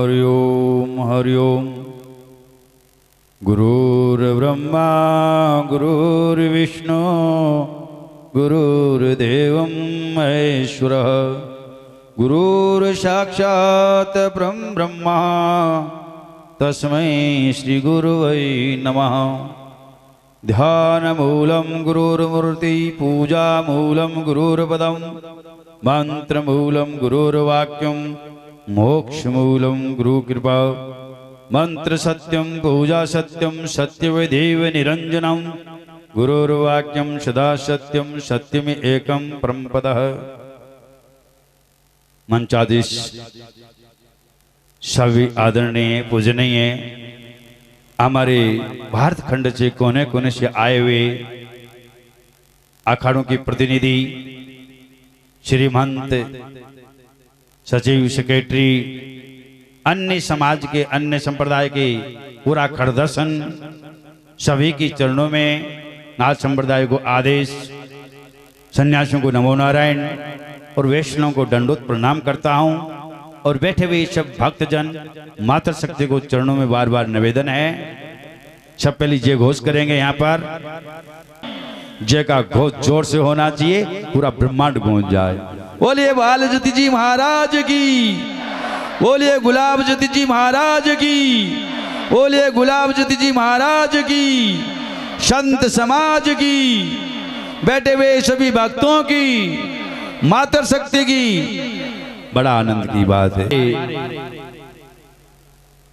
हरि ओम। गुरुर्ब्रह्मा गुरुर्विष्णु गुरुर्देवं महेश्वरः गुरुर्साक्षात् परं ब्रह्मा तस्मै श्री गुरुवे नमः। ध्यानमूलं गुरुर्मूर्ति पूजामूलं गुरुर्पदं मंत्रमूलं गुरुर्वाक्यं मोक्षमूलं गुरुकृपा। मंत्र सत्यं पूजा सत्यं सत्यवदेव निरंजनं गुरुर्वाक्यं सदा सत्यं सत्यम एकं परमपदः। मंचाधीश सभी आदरणीय पूजनीय हमारे भारत खंड से कोने कोने से आए हुए अखाड़ों की प्रतिनिधि श्रीमंत सचिव सेक्रेटरी अन्य समाज के अन्य संप्रदाय के पूरा खड़दर्शन सभी के चरणों में नाथ संप्रदाय को आदेश, सन्यासियों को नमो नारायण और वैष्णव को दंडोत प्रणाम करता हूं। और बैठे हुए सब भक्तजन मातृ शक्ति को चरणों में बार बार निवेदन है, सब पहले जय घोष करेंगे। यहाँ पर जय का घोष जोर से होना चाहिए, पूरा ब्रह्मांड गूंज जाए। बोलिए बाल ज्योति जी महाराज की, बोलिए गुलाब ज्योति जी महाराज की, बोलिए गुलाब ज्योति जी महाराज की, संत समाज की, बैठे हुए सभी भक्तों की, मातृ शक्ति की। बड़ा आनंद की बात है।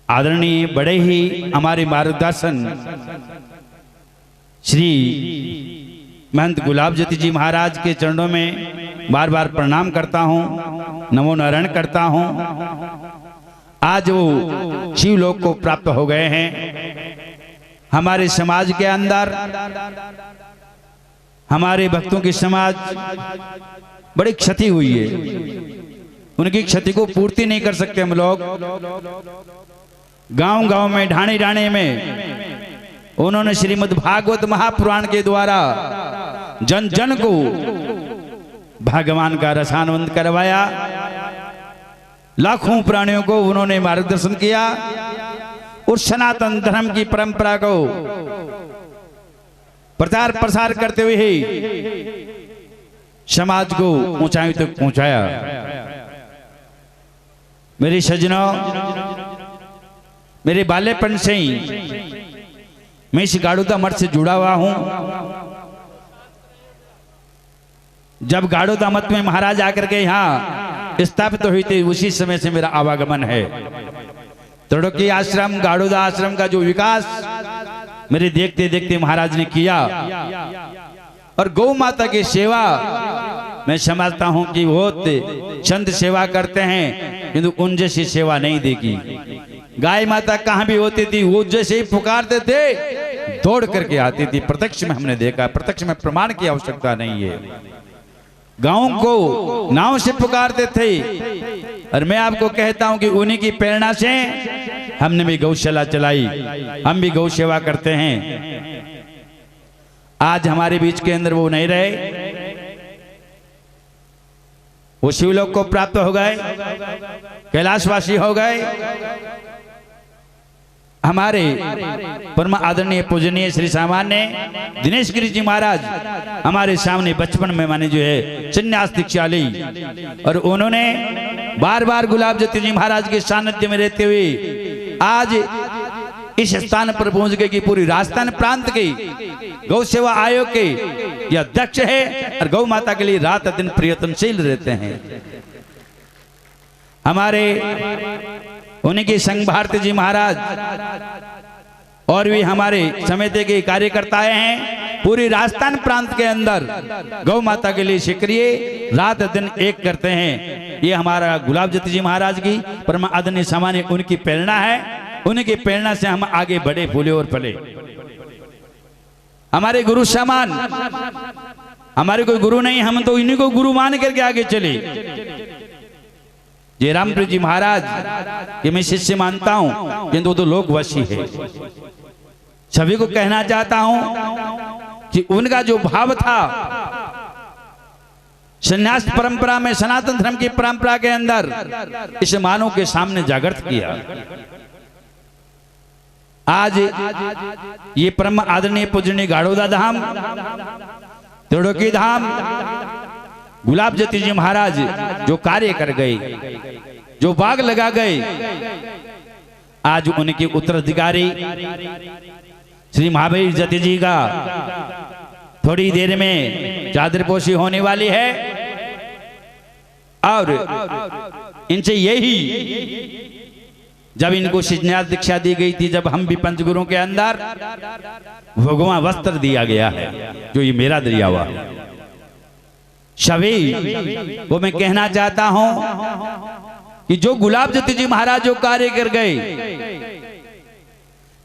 आदरणीय बड़े ही हमारे मार्गदर्शन श्री महंत गुलाब ज्योति जी महाराज के चरणों में बार बार प्रणाम करता हूं, नमो नारायण करता हूं। आज वो शिवलोक को प्राप्त हो गए हैं। हमारे समाज के अंदर हमारे भक्तों की समाज बड़ी क्षति हुई है, उनकी क्षति को पूर्ति नहीं कर सकते हम लोग। गांव गांव में ढाणी ढाणी में उन्होंने श्रीमद् भागवत महापुराण के द्वारा जन जन को भगवान का रसानंद करवाया। लाखों प्राणियों को उन्होंने मार्गदर्शन किया और सनातन धर्म की परंपरा को प्रचार प्रसार करते हुए समाज को ऊंचाई तक पहुंचाया। मेरे सज्जनों, मेरे बाल्यपन से ही मैं इस गाड़ोदा मठ से जुड़ा हुआ हूं। जब गाड़ोदा मठ में महाराज आकर के यहाँ स्थापित हुई थी, उसी समय से मेरा आवागमन है। त्रिलोकी आश्रम, गाड़ोदा आश्रम का जो विकास मेरे देखते देखते महाराज ने किया। और गौ माता की सेवा मैं समझता हूं कि बहुत संत सेवा करते हैं, किंतु उन जैसी सेवा नहीं देगी। गाय माता कहां भी होती थी, वो जैसे ही पुकारते थे दौड़ करके आती थी। प्रत्यक्ष में हमने देखा, प्रत्यक्ष में प्रमाण की आवश्यकता नहीं है। गांव को नाव से पुकारते थे। और मैं आपको कहता हूं कि उन्हीं की प्रेरणा से हमने भी गौशाला चलाई, हम भी गौ सेवा करते हैं। आज हमारे बीच के अंदर वो नहीं रहे, वो शिवलोक को प्राप्त हो गए, कैलाशवासी हो गए। हमारे परम आदरणीय पूजनीय श्री सामान्य दिनेश गिरी जी महाराज हमारे सामने बचपन में माने जो है संन्यास दीक्षा ली। और उन्होंने बार बार गुलाब ज्योति जी महाराज के सानिध्य में रहते हुए आज इस स्थान पर पहुंच गए कि पूरी राजस्थान प्रांत के गौ सेवा आयोग के ये अध्यक्ष है और गौ माता के लिए रात दिन प्रयत्नशील रहते हैं। हमारे उनके संघ भारती जी महाराज और भी हमारे समिति के कार्यकर्ता हैं, पूरी राजस्थान प्रांत के अंदर गौ माता के लिए सक्रिय रात दिन एक करते हैं। ये हमारा गुलाब ज्योति जी महाराज की परम आदरणीय सामान्य उनकी प्रेरणा है। उनकी प्रेरणा से हम आगे बढ़े, फूले और फले। हमारे गुरु समान, हमारे कोई गुरु नहीं, हम तो इन्हीं को गुरु मान करके आगे चले। जय रामप्रीत जी महाराज कि मैं शिष्य मानता हूं, किंतु वो तो लोकवशी है। सभी को कहना चाहता हूं कि उनका जो भाव था संन्यास परंपरा में, सनातन धर्म की परंपरा के अंदर इस मानव के सामने जागृत किया। आज ये परम आदरणीय पूजनीय गाड़ोदा धाम, त्रिलोकी धाम, गुलाब जती जी महाराज जो कार्य कर गए, जो बाग लगा गए, आज उनके उत्तराधिकारी श्री महावीर जती जी का थोड़ी देर में चादरपोशी होने वाली है। और इनसे यही, जब इनको संन्यास दीक्षा दी गई थी, जब हम भी पंचगुरु के अंदर भगवा वस्त्र दिया गया है, जो ये मेरा दिया हुआ सभी वो मैं कहना चाहता हूं कि जो गुलाब जती जी महाराज जो कार्य कर गए,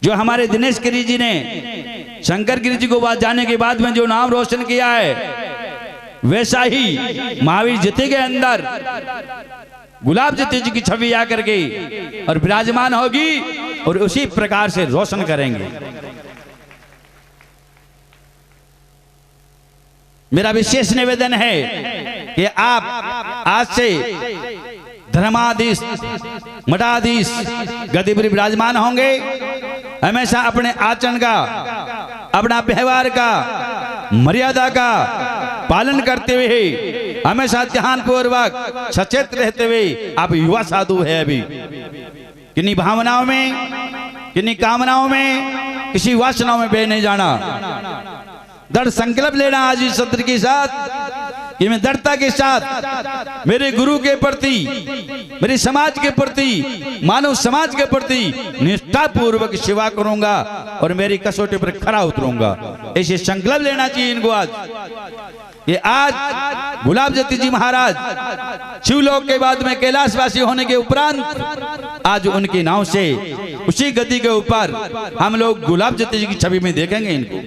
जो हमारे दिनेश गिरी जी ने शंकर गिरी जी को बात जाने के बाद में जो नाम रोशन किया है, वैसा ही महावीर जती के अंदर गुलाब जती जी की छवि आकर के और विराजमान होगी और उसी प्रकार से रोशन करेंगे। मेरा विशेष निवेदन है कि आप आज से धर्माधीश, मठाधीश गद्दी पर विराजमान होंगे। हमेशा अपने आचरण का, अपना व्यवहार का, मर्यादा का पालन करते हुए, हमेशा ध्यान पूर्वक सचेत रहते हुए, आप युवा साधु है, अभी किन्हीं भावनाओं में, किन्हीं कामनाओं में, किसी वासनाओं में बह नहीं जाना। दृढ़ संकल्प लेना आज इस सत्र के साथ कि मैं दृढ़ता के साथ मेरे गुरु के प्रति, मेरे समाज के प्रति, मानव समाज के प्रति निष्ठा पूर्वक सेवा करूंगा और मेरी कसौटी पर खरा उतरूंगा। ऐसे संकल्प लेना चाहिए इनको। आज ये आज गुलाब जती जी महाराज शिवलोक के बाद में कैलाशवासी होने के उपरांत आज उनके नाव से उसी गद्दी के ऊपर हम लोग गुलाब जती जी की छवि में देखेंगे इनको।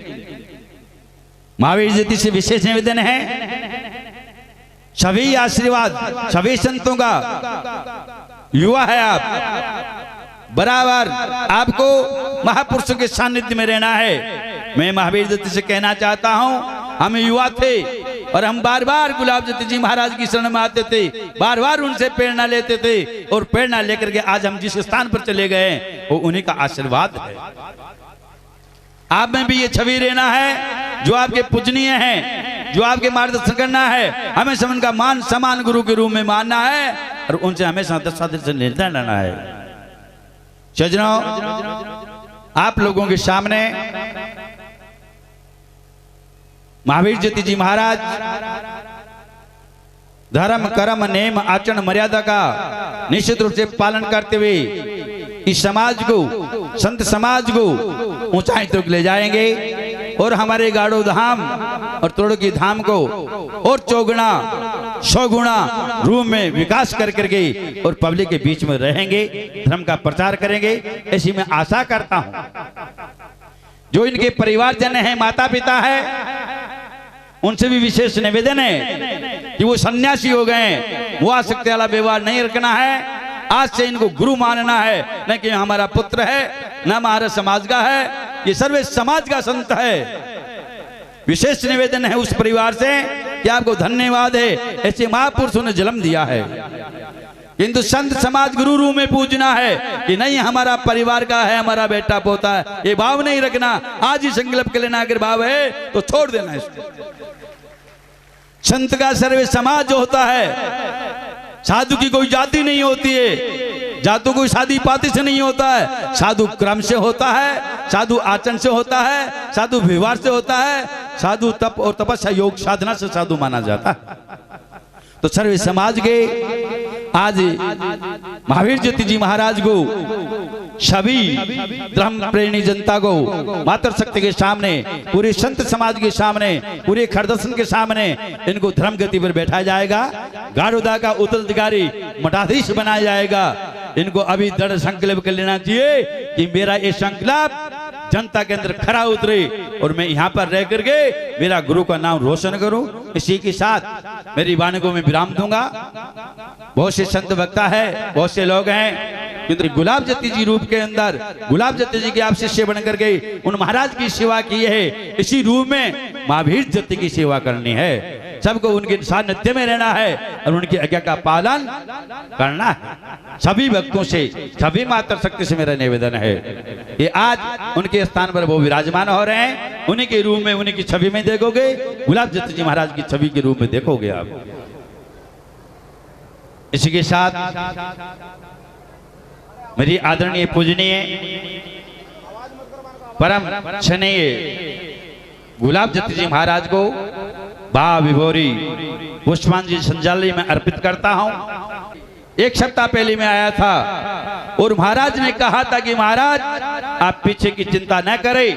महावीर जती से विशेष निवेदन है, सभी आशीर्वाद सभी संतों का युवा है आप, बराबर आपको महापुरुषों के सानिध्य में रहना है। मैं महावीर जती से कहना चाहता हूं, हम युवा थे और हम बार बार गुलाब जती जी महाराज की शरण में आते थे, बार बार उनसे प्रेरणा लेते थे और प्रेरणा लेकर के आज हम जिस स्थान पर चले गए वो उन्हीं का आशीर्वाद है। आप में भी ये छवि रहना है, जो आपके पूजनीय हैं, जो आपके मार्गदर्शन करना है, हमेशा उनका मान सम्मान गुरु के रूप में मानना है और उनसे हमेशा दस्तावेज से निर्णय लेना है। सज्जनों, आप लोगों के सामने महावीर जती जी महाराज धर्म, कर्म, नेम, आचरण, मर्यादा का निश्चित रूप से पालन करते हुए इस समाज को, संत समाज को ऊंचाई तक ले जाएंगे और हमारे गाड़ो धाम और त्रिलोकी धाम को और चौगुना सौगुना रूप में विकास कर करके और पब्लिक के बीच में रहेंगे, धर्म का प्रचार करेंगे, ऐसी मैं आशा करता हूं। जो इनके परिवारजन है, माता पिता है, उनसे भी विशेष निवेदन है कि वो सन्यासी हो गए, वो आसक्ति वाला व्यवहार नहीं रखना है। आज से इनको गुरु मानना है, न कि हमारा पुत्र है, न हमारा समाज का है, ये सर्वे समाज का संत है। विशेष निवेदन है उस परिवार से कि आपको धन्यवाद है, ऐसे महापुरुषों ने जन्म दिया है। किंतु संत समाज गुरु रूप में पूजना है कि नहीं हमारा परिवार का है, हमारा बेटा पोता है, ये भाव नहीं रखना। आज ही संकल्प कर लेना, अगर भाव है तो छोड़ देना इसको। संत का सर्वे समाज जो होता है, साधु की कोई जाति नहीं होती है, जातों कोई शादी पाती से नहीं होता है, साधु क्रम से होता है, साधु आचरण से होता है, साधु व्यवहार से होता है, साधु तप और तपस्या योग साधना से साधु माना जाता है। तो सर्वे समाज के आज महावीर जती जी महाराज को, सभी धर्म प्रेमी जनता को, मातृशक्ति के सामने, पूरे संत समाज के सामने, पूरे खरदर्शन के सामने इनको धर्म गति पर बैठाया जाएगा। गाड़ोदा का उत्तराधिकारी मठाधीश बनाया जाएगा। इनको अभी दृढ़ संकल्प कर लेना चाहिए कि मेरा ये संकल्प जनता के अंदर खरा उतरे और मैं यहाँ पर रह करके मेरा गुरु का नाम रोशन करूं। इसी के साथ मेरी वाणी को मैं विराम दूंगा। बहुत से संत वक्ता है, बहुत से लोग हैं, किंतु गुलाब जती जी रूप के अंदर गुलाब जती जी के आप शिष्य बन करके उन महाराज की सेवा की है। इसी रूप में महावीर जती की सेवा करनी है। सबको उनके सानिध्य में रहना है और उनकी आज्ञा का पालन करना है। सभी भक्तों से, सभी माता शक्ति से मेरा निवेदन है कि आज उनके स्थान पर वो विराजमान हो रहे हैं, उन्हीं के रूप में, उन्हीं की छवि में देखोगे, गुलाब दत्त जी महाराज की छवि के रूप में देखोगे आप। इसी के साथ मेरी आदरणीय पूजनीय परम स्नेह गुलाब दत्त जी महाराज को भाव विभोरी पुष्पांजलि संजाली में अर्पित करता हूं। एक सप्ताह पहले मैं आया था और महाराज ने कहा था कि महाराज आप पीछे की चिंता न करें,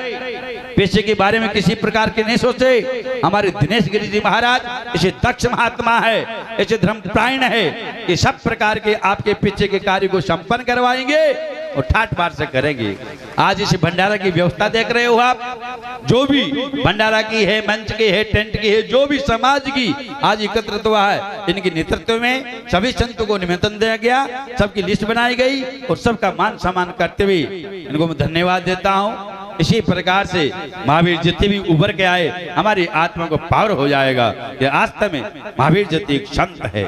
पीछे के बारे में किसी प्रकार के नहीं सोचे। हमारे दिनेश गिरी जी महाराज ऐसे दक्ष महात्मा है, ऐसे धर्मपरायण है कि सब प्रकार के आपके पीछे के कार्य को संपन्न करवाएंगे और ठाट बार से करेंगे। आज इस भंडारा की व्यवस्था देख रहे हो आप, जो भी भंडारा की है, मंच की है, टेंट की है, जो भी समाज की आज एकत्रित हुआ है, इनके नेतृत्व में सभी संतों को निमंत्रण दिया गया, सबकी लिस्ट बनाई गई और सबका मान सम्मान करते हुए इनको मैं धन्यवाद देता हूं। इसी प्रकार से महावीर जितने भी उभर के आए, हमारी आत्मा को पावर हो जाएगा कि आस्था में महावीर जितने एक संत है।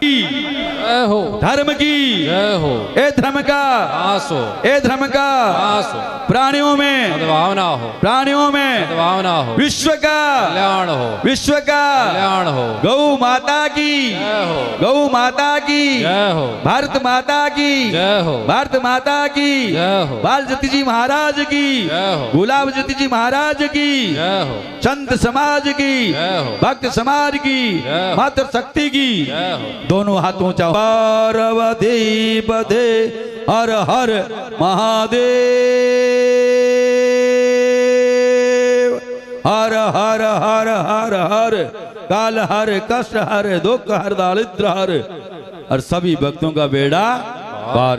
हो धर्म की जय हो, ए धर्म का आसो, ए धर्म का आसो, प्राणियों में सद्भावना हो, प्राणियों में सद्भावना हो, विश्व का कल्याण हो, विश्व का कल्याण हो, गौ माता की जय हो, गौ माता की जय हो, भारत माता की जय हो, भारत माता की जय हो, बाल जति जी महाराज की जय हो, गुलाब जति जी महाराज की जय हो, संत समाज की जय हो, भक्त समाज की जय हो, मातृ शक्ति की जय हो। दोनों हाथों ऊंचा पार्वती पदे हर हर महादेव, हर हर हर हर हर काल हर कष्ट हर दुख हर दारिद्र हर, और सभी भक्तों का बेड़ा पार।